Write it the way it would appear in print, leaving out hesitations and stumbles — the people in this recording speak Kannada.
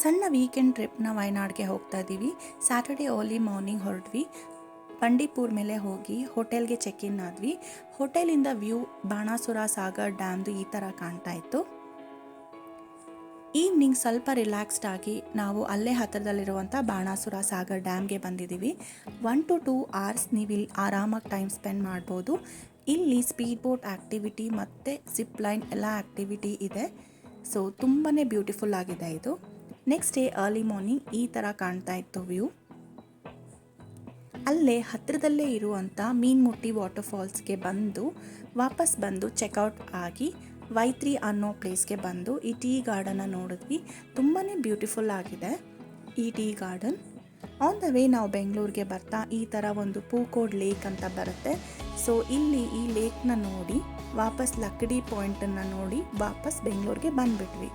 ಸಣ್ಣ ವೀಕೆಂಡ್ ಟ್ರಿಪ್ನ ವಯನಾಡ್ಗೆ ಹೋಗ್ತಾ ಇದ್ದೀವಿ. ಸ್ಯಾಟರ್ಡೇ ಅರ್ಲಿ ಮಾರ್ನಿಂಗ್ ಹೊರಟ್ವಿ. ಬಂಡೀಪುರ್ ಮೇಲೆ ಹೋಗಿ ಹೋಟೆಲ್ಗೆ ಚೆಕ್ ಇನ್ ಆದ್ವಿ. ಹೋಟೆಲಿಂದ ವ್ಯೂ ಬಾಣಾಸುರ ಸಾಗರ್ ಡ್ಯಾಮ್ದು ಈ ಥರ ಕಾಣ್ತಾ ಇತ್ತು. ಈವ್ನಿಂಗ್ ಸ್ವಲ್ಪ ರಿಲ್ಯಾಕ್ಸ್ಡ್ ಆಗಿ ನಾವು ಅಲ್ಲೇ ಹತ್ತಿರದಲ್ಲಿರುವಂಥ ಬಾಣಾಸುರ ಸಾಗರ್ ಡ್ಯಾಮ್ಗೆ ಬಂದಿದ್ದೀವಿ. 1 to 2 hours ನೀವು ಇಲ್ಲಿ ಆರಾಮಾಗಿ ಟೈಮ್ ಸ್ಪೆಂಡ್ ಮಾಡ್ಬೋದು. ಇಲ್ಲಿ ಸ್ಪೀಡ್ ಬೋಟ್ ಆ್ಯಕ್ಟಿವಿಟಿ ಮತ್ತು ಜಿಪ್ ಲೈನ್ ಎಲ್ಲ ಆ್ಯಕ್ಟಿವಿಟಿ ಇದೆ. ಸೊ ತುಂಬಾ ಬ್ಯೂಟಿಫುಲ್ ಆಗಿದೆ ಇದು. ನೆಕ್ಸ್ಟ್ ಡೇ ಅರ್ಲಿ ಮಾರ್ನಿಂಗ್ ಈ ಥರ ಕಾಣ್ತಾ ಇತ್ತು ವ್ಯೂ. ಅಲ್ಲೇ ಹತ್ತಿರದಲ್ಲೇ ಇರುವಂಥ ಮೀನ್ಮುಟ್ಟಿ ವಾಟರ್ಫಾಲ್ಸ್ಗೆ ಬಂದು ವಾಪಸ್ ಬಂದು ಚೆಕ್ಔಟ್ ಆಗಿ ವೈತ್ರಿ ಅನ್ನೋ ಪ್ಲೇಸ್ಗೆ ಬಂದು ಈ ಟೀ ಗಾರ್ಡನ್ನ ನೋಡಿದ್ವಿ. ತುಂಬಾ ಬ್ಯೂಟಿಫುಲ್ ಆಗಿದೆ ಈ tea garden. On the way ನಾವು ಬೆಂಗಳೂರಿಗೆ ಬರ್ತಾ ಈ ಥರ ಒಂದು ಪೂಕೋಡ್ ಲೇಕ್ ಅಂತ ಬರುತ್ತೆ. ಸೊ ಇಲ್ಲಿ ಈ ಲೇಕ್ನ ನೋಡಿ ವಾಪಸ್ ಲಕ್ಕಡಿ ಪಾಯಿಂಟನ್ನು ನೋಡಿ ವಾಪಸ್ ಬೆಂಗಳೂರಿಗೆ ಬಂದುಬಿಟ್ವಿ.